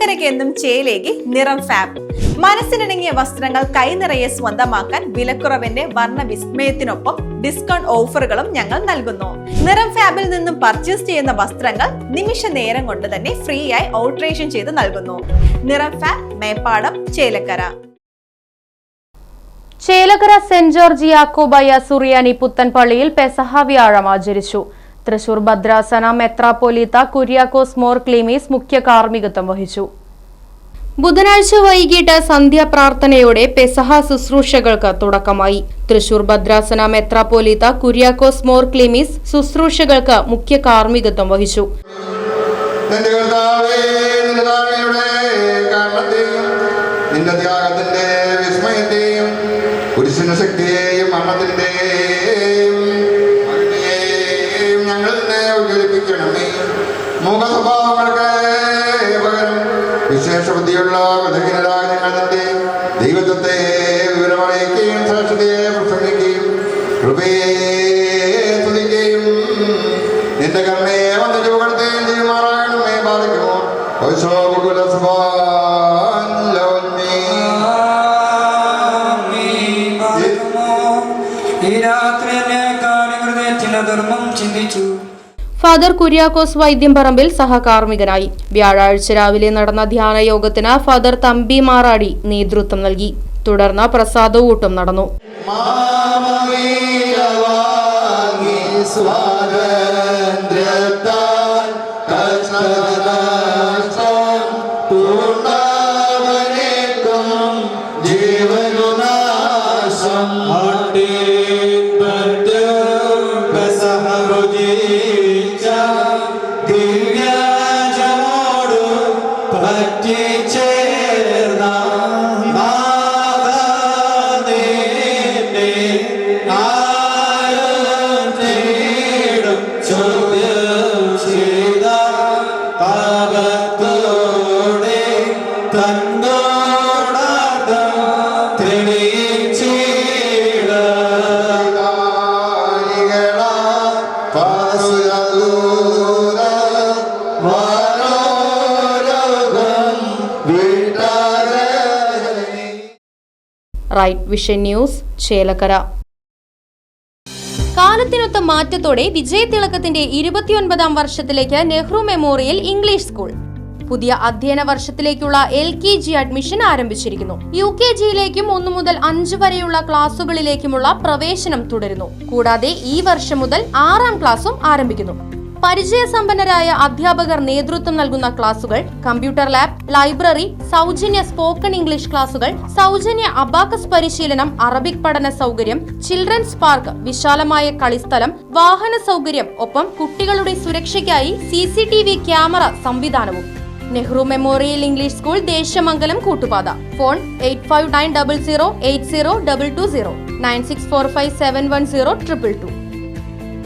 ചേലക്കരയ്ക്ക് എന്നും ചേലേക്ക് നിറം ഫാബ്. മനസ്സിനിണങ്ങിയ വസ്ത്രങ്ങൾ കൈനിറയെ സ്വന്തമാക്കാൻ വിലക്കുറവിന്റെ വർണ്ണ വിസ്മയത്തിനൊപ്പം ഡിസ്കൗണ്ട് ഓഫറുകളും ഞങ്ങൾ നൽകുന്നു. നിറം ഫാബിൽ നിന്നും പർച്ചേസ് ചെയ്യുന്ന വസ്ത്രങ്ങൾ നിമിഷ നേരം കൊണ്ട് തന്നെ ഫ്രീ ആയി ഓൾട്രേഷൻ ചെയ്ത് നൽകുന്നു. Niram fab, Meppadam, Chelakkara. Chelakkara saint George Yakobaya Suriyani പുത്തൻപള്ളിയിൽ പെസഹ വ്യാഴം ആചരിച്ചു. തൃശൂർ ഭദ്രാസന മെത്രാപ്പോലീത്ത കുര്യാക്കോസ് മോർ ക്ലീമീസ് മുഖ്യ കാർമ്മികത്വം വഹിച്ചു. ബുധനാഴ്ച വൈകിട്ട് സന്ധ്യാപ്രാർത്ഥനയോടെ പെസഹ ശുശ്രൂഷകൾക്ക് തുടക്കമായി. തൃശൂർ ഭദ്രാസന മെത്രാപ്പോലീത്ത കുര്യാക്കോസ് മോർ ക്ലീമീസ് ശുശ്രൂഷകൾക്ക് മുഖ്യ കാർമ്മികത്വം വഹിച്ചു. ശക്തിയെയും മരണത്തിന്റെയും ഞങ്ങളെ ഉജ്ജ്വലിപ്പിക്കണമേ. മുഖസ്വഭാവങ്ങൾക്ക് പകരം വിശേഷ ബുദ്ധിയുള്ള ബലഹീനരായ ഞങ്ങളുടെ ദൈവത്വത്തെ വിവരമറിയിക്കുകയും ശ്രേഷ്ഠതയെ പ്രസംഗിക്കുകയും കൃപയെ സ്തുതിക്കുകയും നിന്റെ കർമ്മയെ വന്ന് ചുവടുത്തുകയും ചെയ്യുമാറാകണമേ. ബാധിക്കുമോ ഫാദർ കുര്യാക്കോസ് വൈദ്യംപറമ്പിൽ സഹകാർമ്മികനായി. വ്യാഴാഴ്ച രാവിലെ നടന്ന ധ്യാന യോഗത്തിന് ഫാദർ തമ്പി മാറാടി നേതൃത്വം നൽകി. തുടർന്ന് പ്രസാദവൂട്ടും നടന്നു. Right vision news, Chelakkara. കാലത്തിനൊത്ത മാറ്റത്തോടെ വിജയതിളക്കത്തിന്റെ 29ാം വർഷത്തിലേക്ക് നെഹ്റു മെമ്മോറിയൽ ഇംഗ്ലീഷ് സ്കൂൾ. പുതിയ അധ്യയന വർഷത്തിലേക്കുള്ള LKG അഡ്മിഷൻ ആരംഭിച്ചിരിക്കുന്നു. UKGയിലേക്കും 1 മുതൽ 5 വരെയുള്ള ക്ലാസുകളിലേക്കുമുള്ള പ്രവേശനം തുടരുന്നു. കൂടാതെ ഈ വർഷം മുതൽ 6ാം ക്ലാസും ആരംഭിക്കുന്നു. പരിചയസമ്പന്നരായ അധ്യാപകർ നേതൃത്വം നൽകുന്ന ക്ലാസുകൾ, കമ്പ്യൂട്ടർ ലാബ്, ലൈബ്രറി, സൗജന്യ സ്പോക്കൺ ഇംഗ്ലീഷ് ക്ലാസുകൾ, സൗജന്യ അബാക്കസ് പരിശീലനം, അറബിക് പഠന സൗകര്യം, ചിൽഡ്രൻസ് പാർക്ക്, വിശാലമായ കളിസ്ഥലം, വാഹന സൗകര്യം, ഒപ്പം കുട്ടികളുടെ സുരക്ഷയ്ക്കായി CCTV ക്യാമറ സംവിധാനവും. Nehru memorial English school, Desamangalam, Koottupatha. Phone 8590080220 9645710222.